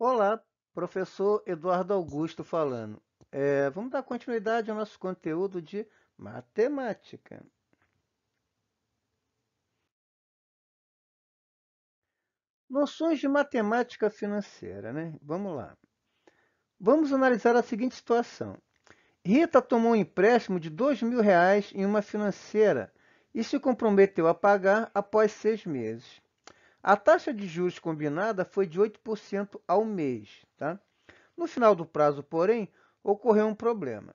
Olá, professor Eduardo Augusto falando. Vamos dar continuidade ao nosso conteúdo de matemática. Noções de matemática financeira, né? Vamos lá. Vamos analisar a seguinte situação. Rita tomou um empréstimo de R$ 2.000 em uma financeira e se comprometeu a pagar após 6 meses. A taxa de juros combinada foi de 8% ao mês, tá? No final do prazo, porém, ocorreu um problema.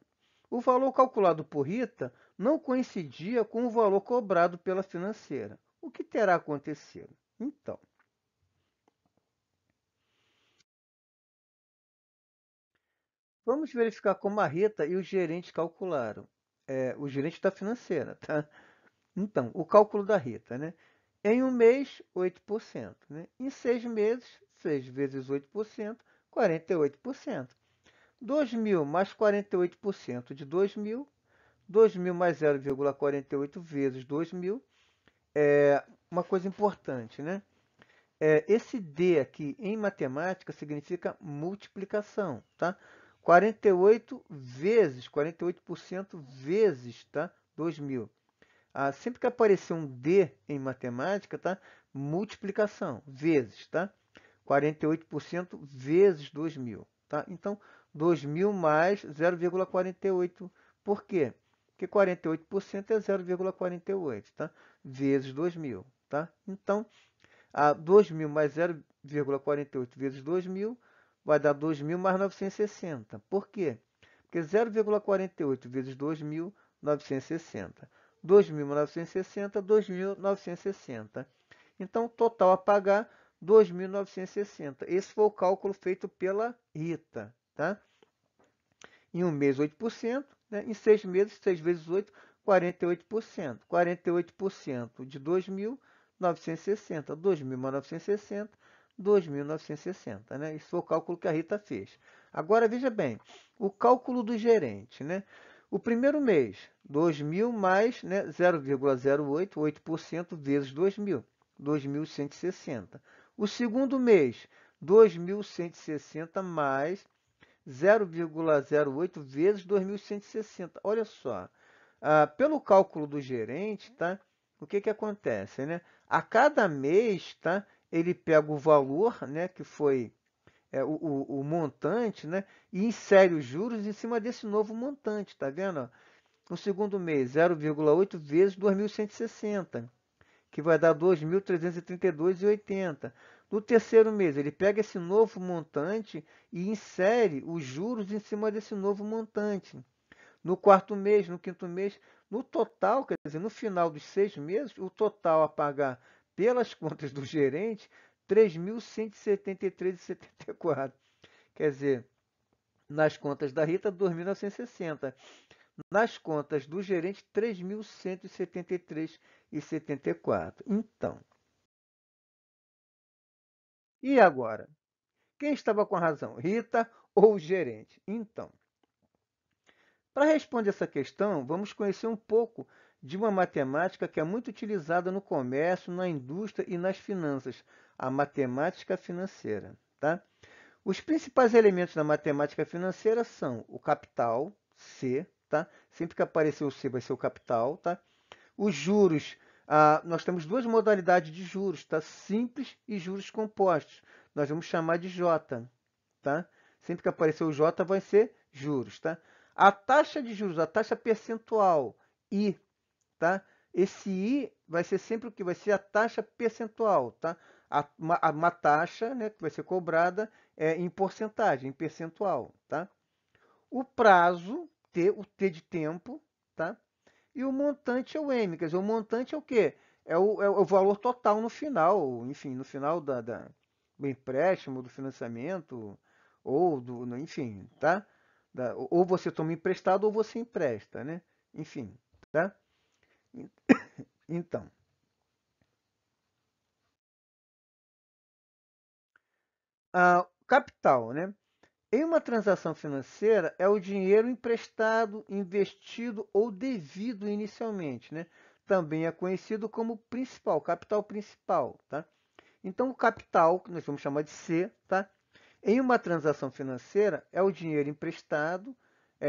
O valor calculado por Rita não coincidia com o valor cobrado pela financeira. O que terá acontecido? Então, vamos verificar como a Rita e o gerente calcularam. O gerente da financeira, tá? Então, o cálculo da Rita, né? Em um mês, 8%, né? Em 6 meses, 6 vezes 8%, 48%. 2.000 mais 48% de 2.000. 2.000 mais 0,48 vezes 2.000 é uma coisa importante, né? Esse D aqui em matemática significa multiplicação, tá? 48 vezes, 48% vezes, tá? 2.000. Sempre que aparecer um D em matemática, tá? Multiplicação, vezes, tá? 48% vezes 2.000, tá? Então, 2.000 mais 0,48. Por quê? Porque 48% é 0,48, tá? Vezes 2.000, tá? Então, 2.000 mais 0,48 vezes 2.000 vai dar 2.000 mais 960. Por quê? Porque 0,48 vezes 2.000, 960. 2.960, 2.960. Então, total a pagar, 2.960. Esse foi o cálculo feito pela Rita, tá? Em um mês, 8%, né? Em 6 meses, 6 vezes 8, 48%. 48% de 2.960. 2.960, 2.960, né? Esse foi o cálculo que a Rita fez. Agora, veja bem, o cálculo do gerente, né? O primeiro mês, 2.000 mais, né, 0,08, 8% vezes 2.000, 2.160. O segundo mês, 2.160 mais 0,08 vezes 2.160. Olha só, pelo cálculo do gerente, tá? O que que acontece, né? A cada mês, tá? Ele pega o valor, né? Que foi o montante, né? E insere os juros em cima desse novo montante, tá vendo? No segundo mês, 0,8 vezes 2.160, que vai dar 2.332,80. No terceiro mês, ele pega esse novo montante e insere os juros em cima desse novo montante. No quarto mês, no quinto mês, no total, quer dizer, no final dos 6 meses, o total a pagar pelas contas do gerente, 3.173,74. Quer dizer, nas contas da Rita, 2.960. Nas contas do gerente, 3.173,74. Então, e agora? Quem estava com a razão, Rita ou o gerente? Então, para responder essa questão, vamos conhecer um pouco de uma matemática que é muito utilizada no comércio, na indústria e nas finanças, a matemática financeira, tá? Os principais elementos da matemática financeira são o capital, C, tá? Sempre que aparecer o C vai ser o capital, tá? Os juros, nós temos duas modalidades de juros, tá? Simples e juros compostos. Nós vamos chamar de J, tá? Sempre que aparecer o J vai ser juros, tá? A taxa de juros, a taxa percentual, I, tá? Esse I vai ser sempre o que? Vai ser a taxa percentual, tá? Uma taxa, né, que vai ser cobrada em porcentagem, em percentual, tá? O prazo, T, o T de tempo, tá? E o montante é o M, quer dizer, o montante é o quê? É o valor total no final, enfim, no final do empréstimo, do financiamento, ou enfim, tá? Ou você toma emprestado ou você empresta, né? Enfim, tá? Então, capital, né? Em uma transação financeira, é o dinheiro emprestado, investido ou devido inicialmente, né? Também é conhecido como principal, capital principal, tá? Então, o capital, que nós vamos chamar de C, tá? Em uma transação financeira, é o dinheiro emprestado,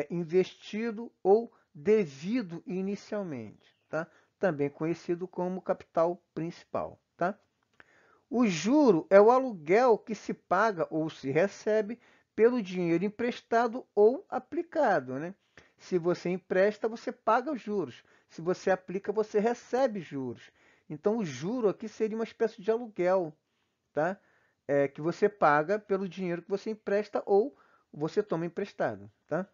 investido ou devido inicialmente, tá? Também conhecido como capital principal, tá? O juro é o aluguel que se paga ou se recebe pelo dinheiro emprestado ou aplicado, né? Se você empresta, você paga os juros. Se você aplica, você recebe juros. Então, o juro aqui seria uma espécie de aluguel, tá? Que você paga pelo dinheiro que você empresta ou você toma emprestado, tá?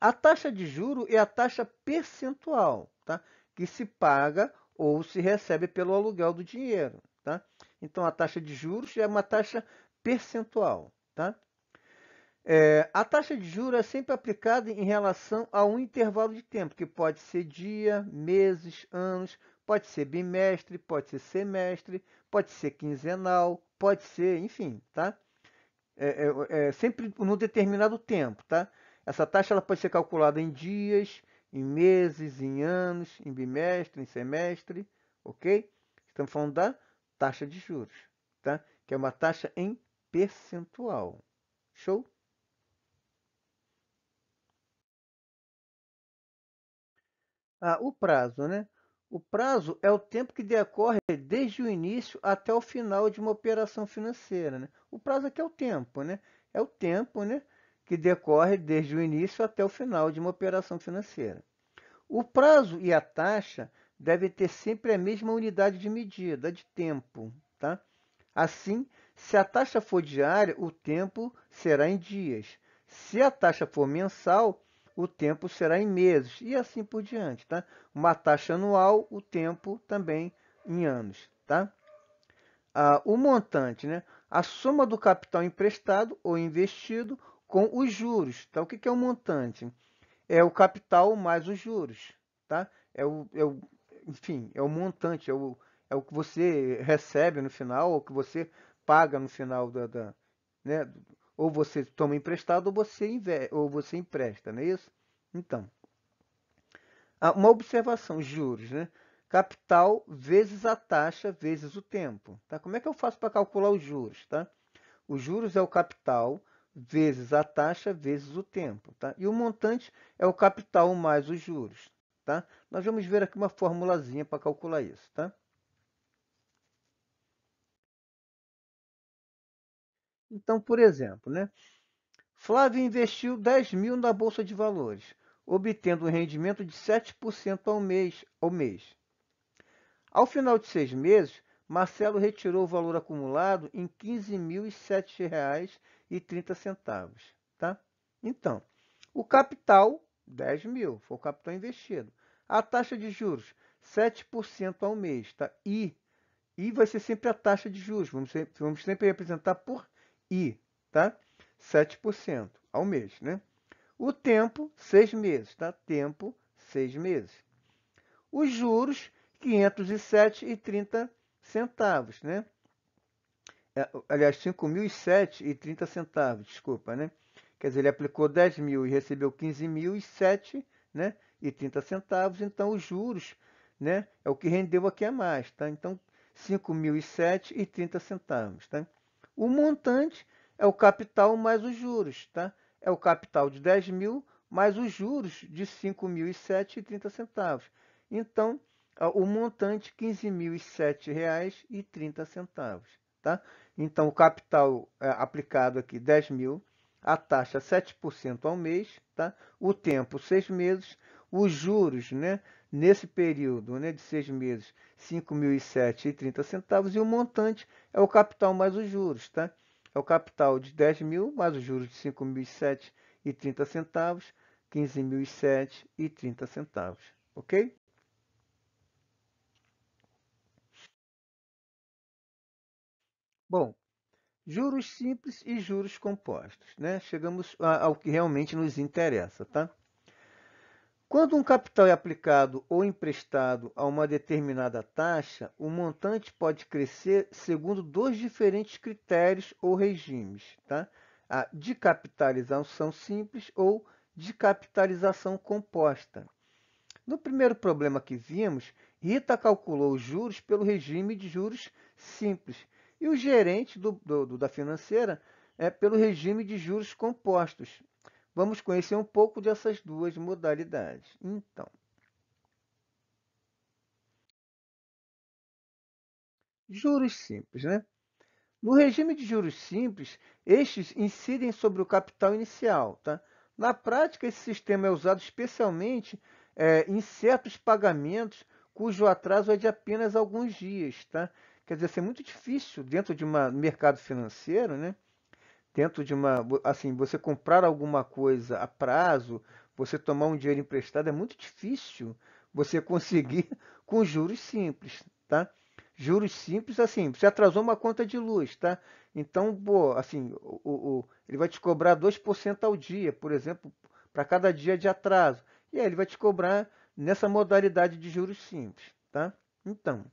A taxa de juro é a taxa percentual, tá? Que se paga ou se recebe pelo aluguel do dinheiro, tá? Então, a taxa de juros é uma taxa percentual, tá? A taxa de juros é sempre aplicada em relação a um intervalo de tempo, que pode ser dia, meses, anos, pode ser bimestre, pode ser semestre, pode ser quinzenal, pode ser, enfim, tá? Sempre num determinado tempo, tá? Essa taxa ela pode ser calculada em dias, em meses, em anos, em bimestre, em semestre, ok? Estamos falando da taxa de juros, tá? Que é uma taxa em percentual. Show? O prazo, né? O prazo é o tempo que decorre desde o início até o final de uma operação financeira, né? O prazo aqui é o tempo, né? É o tempo, né, que decorre desde o início até o final de uma operação financeira. O prazo e a taxa devem ter sempre a mesma unidade de medida, de tempo, tá? Assim, se a taxa for diária, o tempo será em dias. Se a taxa for mensal, o tempo será em meses e assim por diante, tá? Uma taxa anual, o tempo também em anos, tá? O montante, né? A soma do capital emprestado ou investido com os juros, tá? O que é o montante? É o capital mais os juros, tá? Enfim, é o montante, é o que você recebe no final, ou que você paga no final né? Ou você toma emprestado, ou você empresta, não é isso? Então, uma observação, juros, né? Capital vezes a taxa vezes o tempo, tá? Como é que eu faço para calcular os juros, tá? Os juros é o capital vezes a taxa vezes o tempo, tá? E o montante é o capital mais os juros, tá? Nós vamos ver aqui uma formulazinha para calcular isso, tá? Então, por exemplo, né? Flávio investiu 10 mil na Bolsa de Valores, obtendo um rendimento de 7% ao mês. Ao final de 6 meses, Marcelo retirou o valor acumulado em R$ 15.007,30, tá? Então, o capital, 10 mil, foi o capital investido. A taxa de juros, 7% ao mês, tá? I vai ser sempre a taxa de juros, vamos sempre representar por I, tá? 7% ao mês, né? O tempo, 6 meses, tá? Tempo, 6 meses. Os juros, 507,30, né? Aliás, 5.007,30, desculpa, né? Quer dizer, ele aplicou 10 mil e recebeu 15.007, né? E 30 centavos, então os juros, né? É o que rendeu aqui a mais, tá? Então, 5.007,30, tá? O montante é o capital mais os juros, tá? É o capital de 10 mil mais os juros de 5.007,30. Então, o montante R$ 15.007,30, tá? Então, o capital aplicado aqui, 10 mil, a taxa 7% ao mês, tá? O tempo, 6 meses, os juros, né? Nesse período, né, de 6 meses, 5.007,30, e o montante é o capital mais os juros, tá? É o capital de 10 mil mais os juros de 5.007,30, 15.007,30, ok? Bom, juros simples e juros compostos, né? Chegamos ao que realmente nos interessa, tá? Quando um capital é aplicado ou emprestado a uma determinada taxa, o montante pode crescer segundo dois diferentes critérios ou regimes, tá? A de capitalização simples ou de capitalização composta. No primeiro problema que vimos, Rita calculou os juros pelo regime de juros simples, E o gerente da financeira é pelo regime de juros compostos. Vamos conhecer um pouco dessas duas modalidades. Então, juros simples, né? No regime de juros simples, estes incidem sobre o capital inicial, tá? Na prática, esse sistema é usado especialmente em certos pagamentos cujo atraso é de apenas alguns dias, tá? Quer dizer, assim, é muito difícil dentro de um mercado financeiro, né? Dentro de assim, você comprar alguma coisa a prazo, você tomar um dinheiro emprestado, é muito difícil você conseguir com juros simples, tá? Juros simples, assim, você atrasou uma conta de luz, tá? Então, pô, assim, ele vai te cobrar 2% ao dia, por exemplo, para cada dia de atraso. E aí ele vai te cobrar nessa modalidade de juros simples, tá? Então,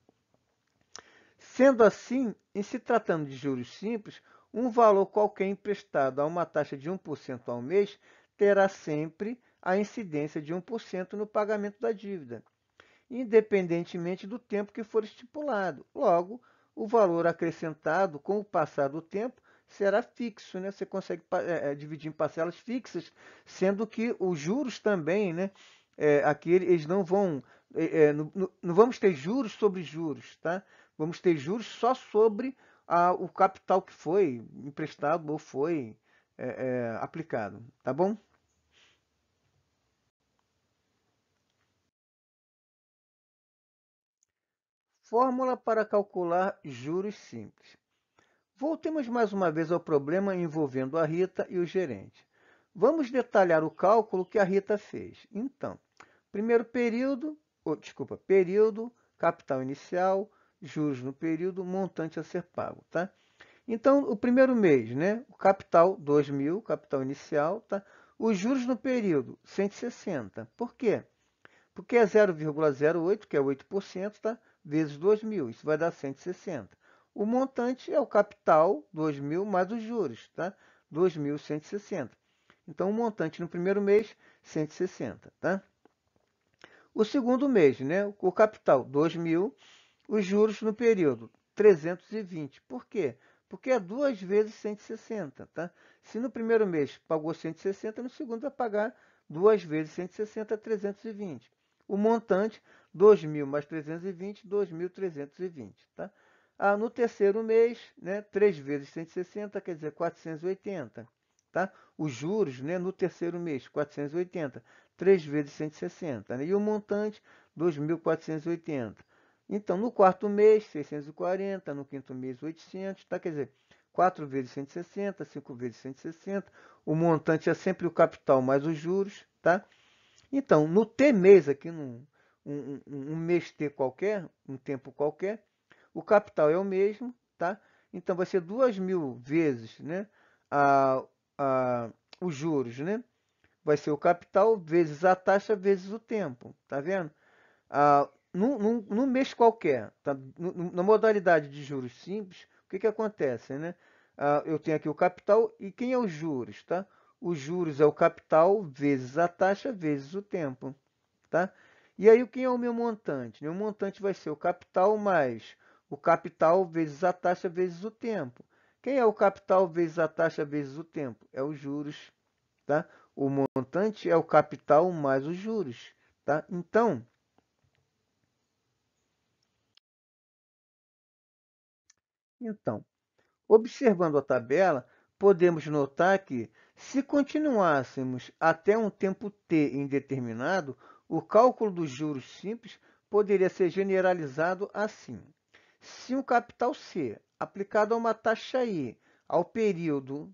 sendo assim, em se tratando de juros simples, um valor qualquer emprestado a uma taxa de 1% ao mês terá sempre a incidência de 1% no pagamento da dívida, independentemente do tempo que for estipulado. Logo, o valor acrescentado com o passar do tempo será fixo, né? Você consegue dividir em parcelas fixas, sendo que os juros também, né? Aqui eles não vão, não vamos ter juros sobre juros, tá? Vamos ter juros só sobre o capital que foi emprestado ou foi aplicado, tá bom? Fórmula para calcular juros simples. Voltemos mais uma vez ao problema envolvendo a Rita e o gerente. Vamos detalhar o cálculo que a Rita fez. Então, primeiro período, desculpa, período, capital inicial, juros no período, montante a ser pago, tá? Então, o primeiro mês, né? O capital, 2.000, capital inicial, tá? Os juros no período, 160. Por quê? Porque é 0,08, que é 8%, tá? Vezes 2.000, isso vai dar 160. O montante é o capital, 2.000, mais os juros, tá? 2.160. Então, o montante no primeiro mês, 160, tá? O segundo mês, né? O capital, 2.000, os juros no período, 320. Por quê? Porque é 2 vezes 160, tá? Se no primeiro mês pagou 160, no segundo vai pagar 2 vezes 160, 320. O montante, 2.000 mais 320, 2.320, tá? No terceiro mês, né, 3 vezes 160, quer dizer 480, tá? Os juros, né, no terceiro mês, 480, 3 vezes 160, né? E o montante, 2.480. Então, no quarto mês, 640, no quinto mês, 800, tá? Quer dizer, 4 vezes 160, 5 vezes 160, o montante é sempre o capital mais os juros, tá? Então, no T mês aqui, um mês T qualquer, um tempo qualquer, o capital é o mesmo, tá? Então, vai ser 2.000 vezes, né, a, a, os juros, né? Vai ser o capital vezes a taxa vezes o tempo, tá vendo? Num mês qualquer, tá? Na modalidade de juros simples, o que acontece, né? Eu tenho aqui o capital e quem é os juros, tá? Os juros é o capital vezes a taxa vezes o tempo, tá? E aí, quem é o meu montante? Meu montante vai ser o capital mais o capital vezes a taxa vezes o tempo. Quem é o capital vezes a taxa vezes o tempo? É os juros, tá? O montante é o capital mais os juros, tá? Então, observando a tabela, podemos notar que, se continuássemos até um tempo t indeterminado, o cálculo dos juros simples poderia ser generalizado assim. Se um capital C aplicado a uma taxa I ao período,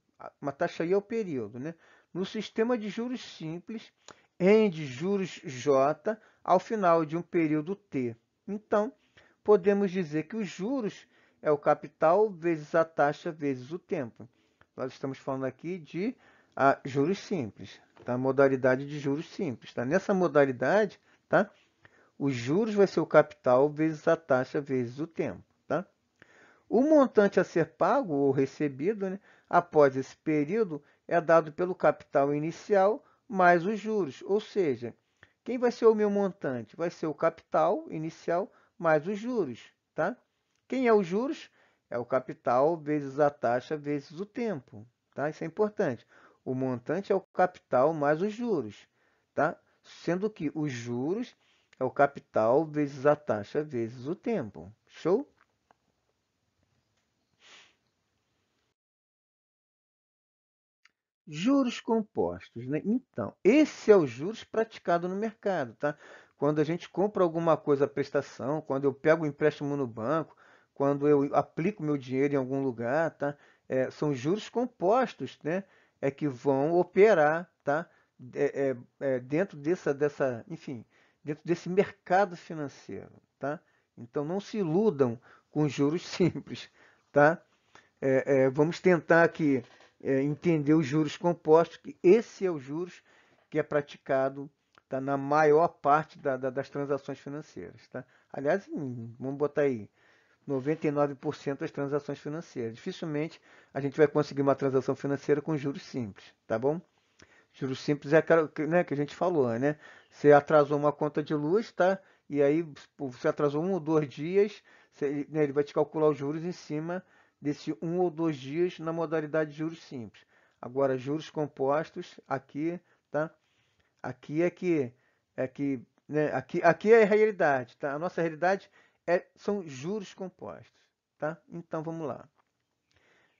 né, no sistema de juros simples, rende juros J ao final de um período T. Então, podemos dizer que os juros é o capital vezes a taxa vezes o tempo. Nós estamos falando aqui de juros simples, tá? Modalidade de juros simples. Tá? Nessa modalidade, tá? Os juros vai ser o capital vezes a taxa vezes o tempo. Tá? O montante a ser pago ou recebido, né, após esse período é dado pelo capital inicial mais os juros. Ou seja, quem vai ser o meu montante? Vai ser o capital inicial mais os juros. Tá? Quem é os juros? É o capital vezes a taxa vezes o tempo, tá? Isso é importante. O montante é o capital mais os juros, tá? Sendo que os juros é o capital vezes a taxa vezes o tempo. Show? Juros compostos, né? Então, esse é o juros praticado no mercado, tá? Quando a gente compra alguma coisa à prestação, quando eu pego um empréstimo no banco, quando eu aplico meu dinheiro em algum lugar, tá? São juros compostos, né? É que vão operar, tá? Dentro enfim, dentro desse mercado financeiro, tá? Então, não se iludam com juros simples, tá? Vamos tentar aqui entender os juros compostos, que esse é o juros que é praticado, tá, na maior parte das transações financeiras. Tá? Aliás, vamos botar aí, 99% das transações financeiras. Dificilmente a gente vai conseguir uma transação financeira com juros simples, tá bom? Juros simples é aquela, né, que a gente falou, né? Você atrasou uma conta de luz, tá? E aí você atrasou 1 ou 2 dias, né, ele vai te calcular os juros em cima desse 1 ou 2 dias na modalidade de juros simples. Agora, juros compostos, aqui, tá? Aqui né, aqui é a realidade, tá? A nossa realidade são juros compostos, tá? Então, vamos lá.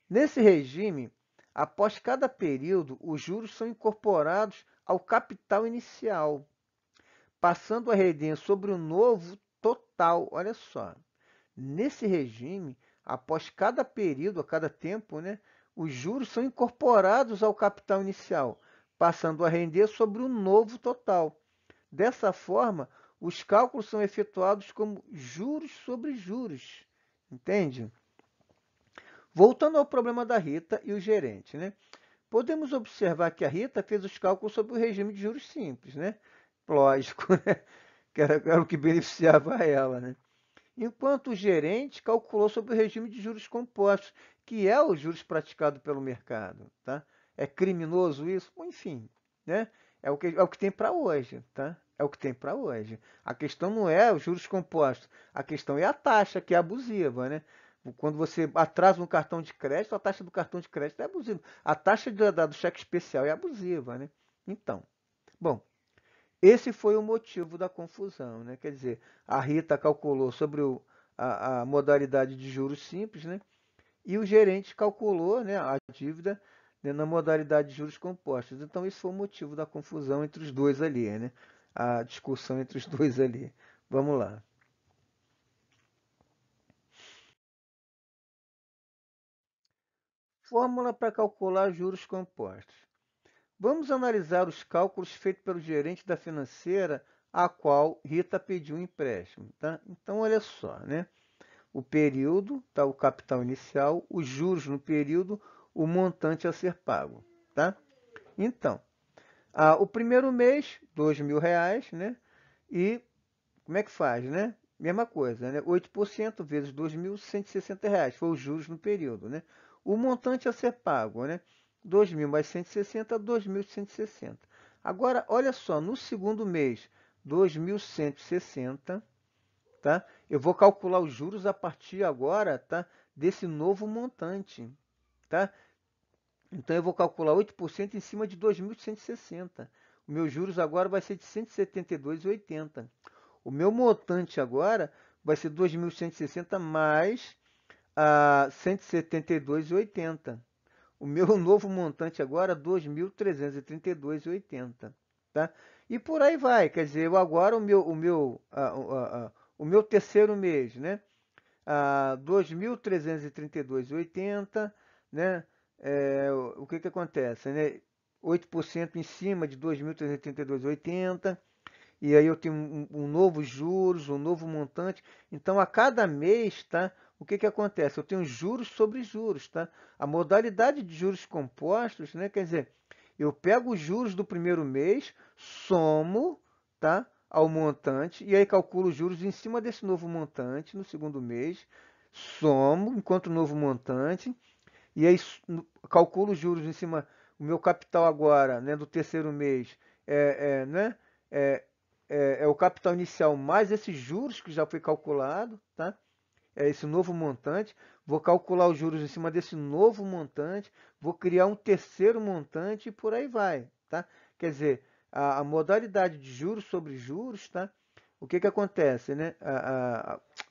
Nesse regime, após cada período, os juros são incorporados ao capital inicial, passando a render sobre o novo total. Olha só, nesse regime, após cada período, a cada tempo, né, os juros são incorporados ao capital inicial, passando a render sobre o novo total. Dessa forma, os cálculos são efetuados como juros sobre juros. Entende? Voltando ao problema da Rita e o gerente, né? Podemos observar que a Rita fez os cálculos sobre o regime de juros simples, né? Lógico, né? Que era o que beneficiava ela, né? Enquanto o gerente calculou sobre o regime de juros compostos, que é o juros praticado pelo mercado, tá? É criminoso isso? Bom, enfim, né? É o que tem para hoje, tá? É o que tem para hoje. A questão não é os juros compostos, a questão é a taxa, que é abusiva, né? Quando você atrasa um cartão de crédito, a taxa do cartão de crédito é abusiva. A taxa do cheque especial é abusiva, né? Então, bom, esse foi o motivo da confusão, né? Quer dizer, a Rita calculou sobre a modalidade de juros simples, né? E o gerente calculou, né, a dívida, né, na modalidade de juros compostos. Então, esse foi o motivo da confusão entre os dois ali, né? A discussão entre os dois ali. Vamos lá. Fórmula para calcular juros compostos. Vamos analisar os cálculos feitos pelo gerente da financeira a qual Rita pediu um empréstimo, tá? Então, olha só, né? O período, tá? O capital inicial, os juros no período, o montante a ser pago, tá? Então, o primeiro mês, R$ 2.000, né? E como é que faz, né? Mesma coisa, né? 8% vezes R$ 2.160, foi os juros no período, né? O montante a ser pago, né? 2.000 mais 160, 2.160. Agora, olha só, no segundo mês, 2.160, tá? Eu vou calcular os juros a partir agora, tá? Desse novo montante, tá? Então eu vou calcular 8% em cima de 2.160. O meu juros agora vai ser de 172,80. O meu montante agora vai ser 2.160 mais 172,80. O meu novo montante agora, 2.332,80, tá? E por aí vai, quer dizer, eu agora o meu terceiro mês, né? 2.332,80, né? O que que acontece, né? 8% em cima de 2.332,80, e aí eu tenho um novo juros, um novo montante. Então, a cada mês, tá? O que que acontece? Eu tenho juros sobre juros, tá? A modalidade de juros compostos, né? Quer dizer, eu pego os juros do primeiro mês, somo, tá? Ao montante, e aí calculo os juros em cima desse novo montante no segundo mês, somo enquanto novo montante, e aí calculo os juros em cima, o meu capital agora, né, do terceiro mês, né, é, é o capital inicial mais esses juros que já foi calculado, tá? esse novo montante, vou calcular os juros em cima desse novo montante, vou criar um terceiro montante e por aí vai, tá? Quer dizer, a modalidade de juros sobre juros, tá? O que que acontece, né?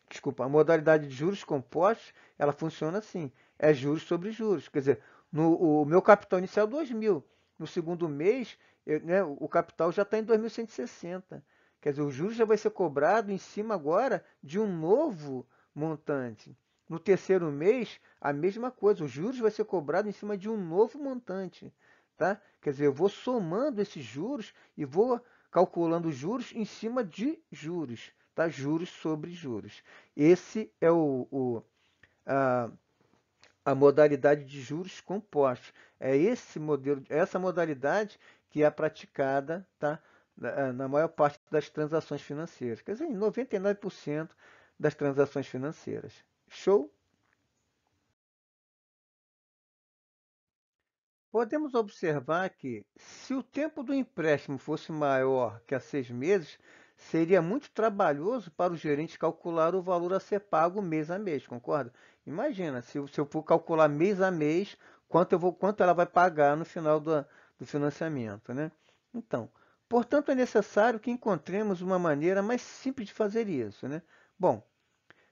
Desculpa, a modalidade de juros compostos, ela funciona assim, é juros sobre juros. Quer dizer, o meu capital inicial é 2.000, no segundo mês, né, o capital já está em 2.160. Quer dizer, o juros já vai ser cobrado em cima agora de um novo montante. No terceiro mês, a mesma coisa, o juros vai ser cobrado em cima de um novo montante, tá? Quer dizer, eu vou somando esses juros e vou calculando juros em cima de juros, tá? Juros sobre juros. Esse é a, a modalidade de juros compostos. É esse modelo, essa modalidade que é praticada, tá? Na maior parte das transações financeiras. Quer dizer, em 99% das transações financeiras. Show? Podemos observar que, se o tempo do empréstimo fosse maior que a 6 meses, seria muito trabalhoso para o gerente calcular o valor a ser pago mês a mês, concorda? Imagina, se eu for calcular mês a mês, quanto ela vai pagar no final do financiamento, né? Então, portanto, é necessário que encontremos uma maneira mais simples de fazer isso, né? Bom,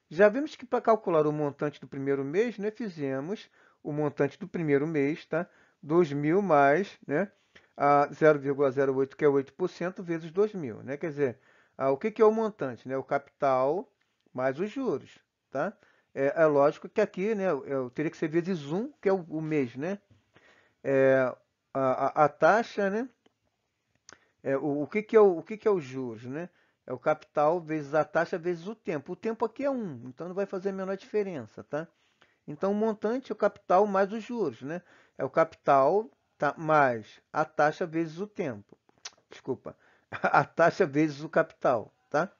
já vimos que para calcular o montante do primeiro mês, né, fizemos o montante do primeiro mês, tá? 2.000 mais, né, a 0,08, que é 8%, vezes 2.000, né? Quer dizer, o que que é o montante, né? O capital mais os juros, tá? É lógico que aqui, né, eu teria que ser vezes um, que é o mês, né? É, a taxa, né? O que que é o que que é os juros, né? É o capital vezes a taxa vezes o tempo. O tempo aqui é um, então não vai fazer a menor diferença, tá? Então o montante é o capital mais os juros, né? É o capital, tá, mais a taxa vezes o tempo. Desculpa. A taxa vezes o capital, tá?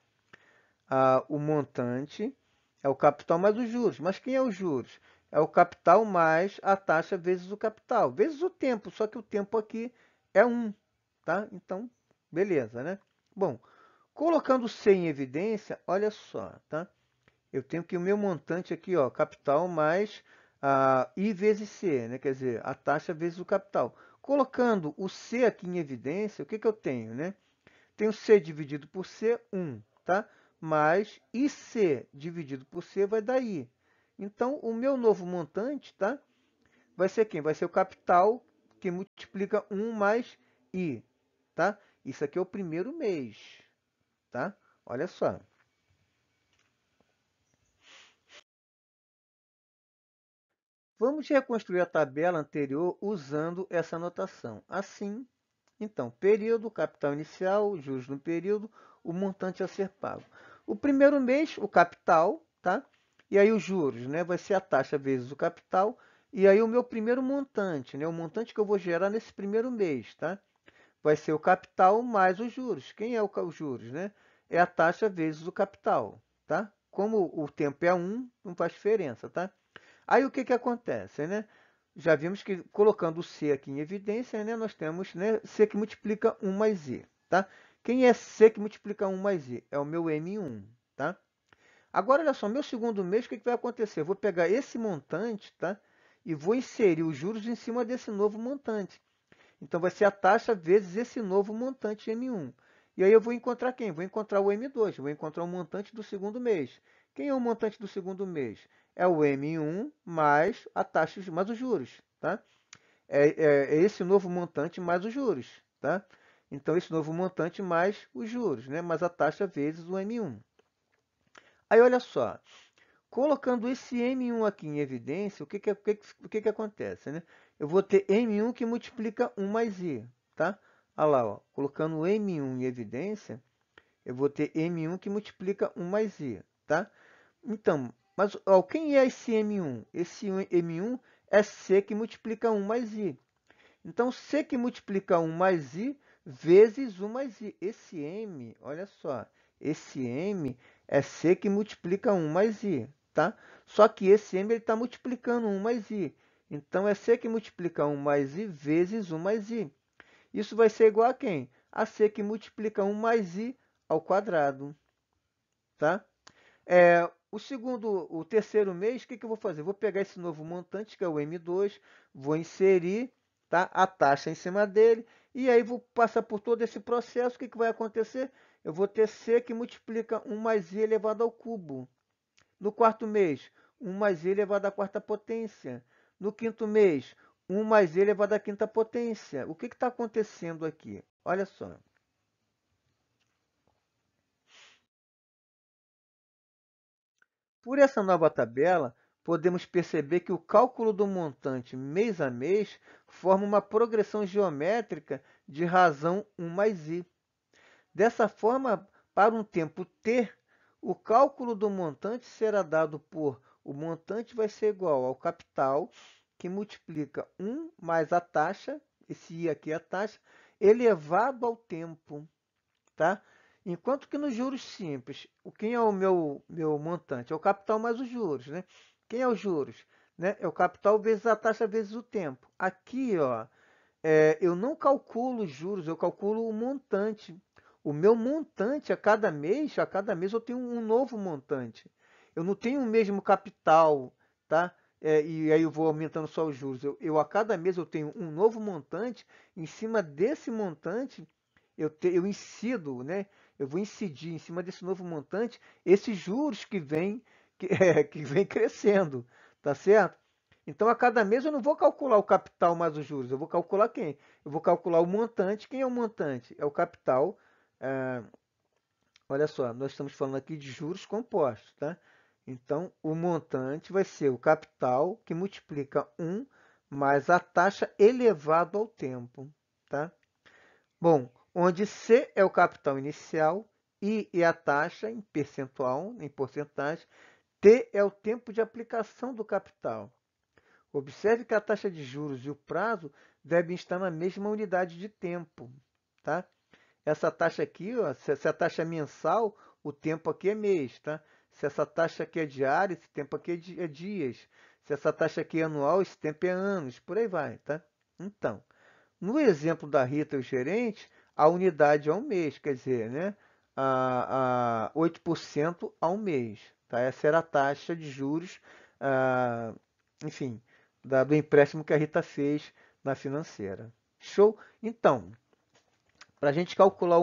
O montante é o capital mais os juros. Mas quem é os juros? É o capital mais a taxa vezes o capital, vezes o tempo, só que o tempo aqui é um, tá? Então, beleza, né? Bom, colocando C em evidência, olha só, tá? Eu tenho que o meu montante aqui, ó, capital mais I vezes C, né? Quer dizer, a taxa vezes o capital. Colocando o C aqui em evidência, o que que eu tenho, né? Tenho C dividido por C, 1, tá? Mais IC dividido por C vai dar I. Então, o meu novo montante, tá? Vai ser quem? Vai ser o capital que multiplica 1 mais I, tá? Isso aqui é o primeiro mês, tá? Olha só. Vamos reconstruir a tabela anterior usando essa notação. Assim, então, período, capital inicial, juros no período, o montante a ser pago. O primeiro mês, o capital, tá? E aí os juros, né? Vai ser a taxa vezes o capital. E aí o meu primeiro montante, né? O montante que eu vou gerar nesse primeiro mês, tá? Vai ser o capital mais os juros. Quem é os juros, né? É a taxa vezes o capital, tá? Como o tempo é um, não faz diferença, tá? Aí o que que acontece, né? Já vimos que colocando o C aqui em evidência, né, nós temos, né, C que multiplica 1 mais I, tá? Quem é C que multiplica 1 mais I? É o meu M1, tá? Agora, olha só, meu segundo mês, o que que vai acontecer? Eu vou pegar esse montante, tá? E vou inserir os juros em cima desse novo montante. Então, vai ser a taxa vezes esse novo montante M1. E aí eu vou encontrar quem? Vou encontrar o M2, vou encontrar o montante do segundo mês. Quem é o montante do segundo mês? É o M1 mais a taxa, mais os juros, tá? É esse novo montante mais os juros, tá? Então, esse novo montante mais os juros, né? Mais a taxa vezes o M1. Aí, olha só, colocando esse M1 aqui em evidência, o que que acontece, né? Eu vou ter M1 que multiplica 1 mais I, tá? Olha lá, ó, colocando o M1 em evidência, eu vou ter M1 que multiplica 1 mais I, tá? Então, mas ó, quem é esse M1? Esse M1 é C que multiplica 1 mais I. Então, C que multiplica 1 mais I vezes 1 mais I. Esse M, olha só, esse M é C que multiplica 1 mais I, tá? Só que esse M está multiplicando 1 mais I. Então, é C que multiplica 1 mais I vezes 1 mais I. Isso vai ser igual a quem? A C que multiplica 1 mais I ao quadrado, tá? o terceiro mês, o que eu vou fazer? Vou pegar esse novo montante, que é o M2, vou inserir, tá, a taxa em cima dele, e aí vou passar por todo esse processo. O que vai acontecer? Eu vou ter C que multiplica 1 mais I elevado ao cubo. No quarto mês, 1 mais I elevado à quarta potência. No quinto mês, 1 mais I elevado à quinta potência. O que está acontecendo aqui? Olha só. Por essa nova tabela, podemos perceber que o cálculo do montante mês a mês forma uma progressão geométrica de razão 1 mais I. Dessa forma, para um tempo t, o cálculo do montante será dado por o montante vai ser igual ao capital, que multiplica 1 mais a taxa, esse I aqui é a taxa, elevado ao tempo. Tá? Enquanto que nos juros simples, quem é o meu montante? É o capital mais os juros. Né? Quem é os juros? Né? É o capital vezes a taxa vezes o tempo. Aqui, ó, eu não calculo os juros, eu calculo o montante. O meu montante a cada mês eu tenho um novo montante. Eu não tenho o mesmo capital, tá? E aí eu vou aumentando só os juros. A cada mês eu tenho um novo montante. Em cima desse montante, eu incido, né? Eu vou incidir em cima desse novo montante esses juros que vem crescendo, tá certo? Então, a cada mês eu não vou calcular o capital mais os juros, eu vou calcular quem? Eu vou calcular o montante. Quem é o montante? É o capital. ah, Olha só, nós estamos falando aqui de juros compostos, tá? Então, o montante vai ser o capital que multiplica 1 mais a taxa elevado ao tempo, tá? Bom, onde C é o capital inicial, I é a taxa em percentual, em porcentagem, T é o tempo de aplicação do capital. Observe que a taxa de juros e o prazo devem estar na mesma unidade de tempo, tá? Essa taxa aqui, ó, se a taxa é mensal, o tempo aqui é mês, tá? Se essa taxa aqui é diária, esse tempo aqui é dias. Se essa taxa aqui é anual, esse tempo é anos, por aí vai, tá? Então, no exemplo da Rita e o gerente, a unidade é um mês, quer dizer, né? 8% ao mês. Tá? Essa era a taxa de juros, ah, enfim, do empréstimo que a Rita fez na financeira. Show? Então, para a gente calcular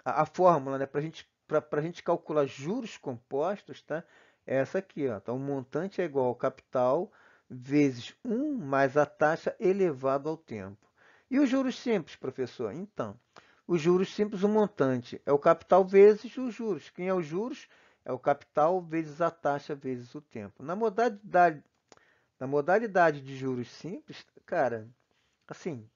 a fórmula, né? Para a gente calcular juros compostos, tá? É essa aqui, ó. Então, o montante é igual ao capital vezes 1 mais a taxa elevado ao tempo. E os juros simples, professor? Então, os juros simples, o montante é o capital vezes os juros. Quem é os juros? É o capital vezes a taxa vezes o tempo. Na modalidade de juros simples, cara, assim,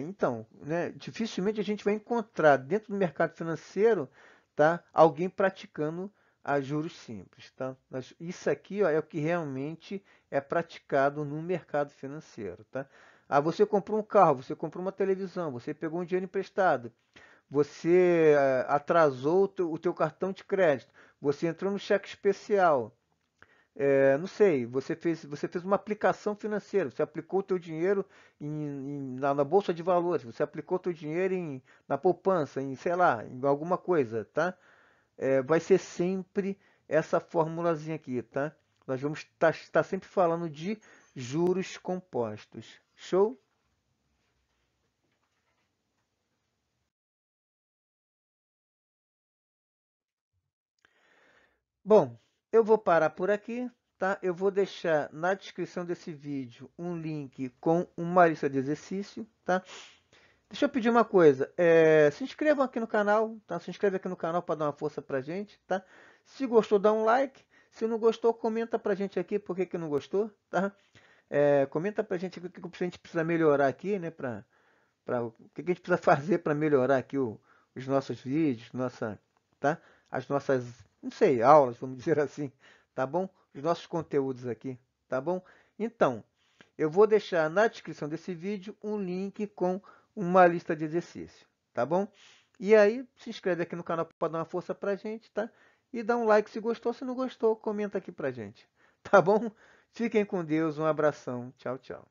então, né, dificilmente a gente vai encontrar dentro do mercado financeiro, tá, alguém praticando a juros simples, tá? Isso aqui, ó, é o que realmente é praticado no mercado financeiro, tá? Ah, você comprou um carro, você comprou uma televisão, você pegou um dinheiro emprestado, você atrasou o teu cartão de crédito, você entrou no cheque especial, não sei, você fez uma aplicação financeira, você aplicou o teu dinheiro na bolsa de valores, você aplicou o teu dinheiro na poupança, sei lá, em alguma coisa, tá? Vai ser sempre essa formulazinha aqui, tá? Nós vamos estar sempre falando de juros compostos. Show? Bom, eu vou parar por aqui, tá? Eu vou deixar na descrição desse vídeo um link com uma lista de exercício, tá? Deixa eu pedir uma coisa. Se inscrevam aqui no canal, tá? Se inscreve aqui no canal para dar uma força pra gente, tá? Se gostou, dá um like. Se não gostou, comenta pra gente aqui por que que não gostou, tá? Comenta pra gente o que a gente precisa melhorar aqui, né? O que a gente precisa fazer para melhorar aqui os nossos vídeos, tá? As nossas, não sei, aulas, vamos dizer assim, tá bom? Os nossos conteúdos aqui, tá bom? Então, eu vou deixar na descrição desse vídeo um link com uma lista de exercícios, tá bom? E aí, se inscreve aqui no canal para dar uma força pra gente, tá? E dá um like se gostou, se não gostou, comenta aqui pra gente, tá bom? Fiquem com Deus, um abração, tchau, tchau.